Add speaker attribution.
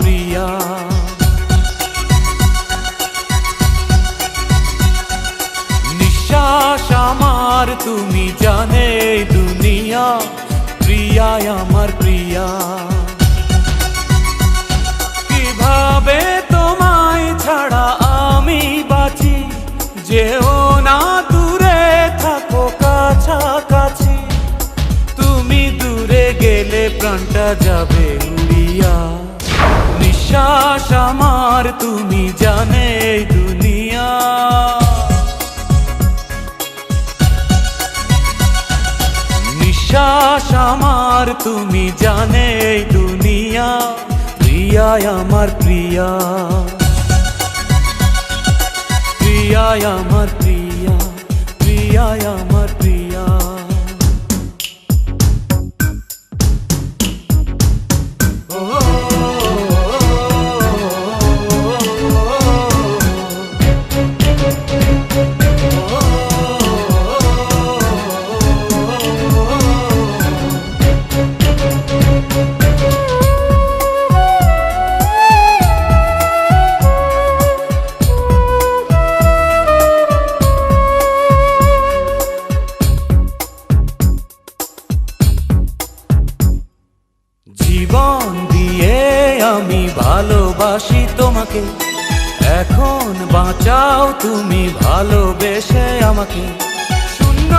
Speaker 1: প্রিয়া। নিঃশ্বাস আমার তুমি জানে দুনিয়া, প্রিয়া আমার প্রিয়া। কিভাবে তোমায় ছাড়া আমি বাঁচি, যেও না দূরে থাকো কাছাকাছি। তুমি দূরে গেলে প্রাণটা যাবে উড়িয়া। নিঃশ্বাস আমার তুমি জানে দুনিয়া। নিঃশ্বাস আমার তুমি জানে দুনিয়া, প্রিয়া আমার প্রিয়া। প্রিয়া আমার প্রিয়া, প্রিয়া আমার প্রিয়া। জীবন দিয়ে আমি ভালোবাসি তোমাকে, এখন বাঁচাও তুমি ভালোবেসে আমাকে। শূন্য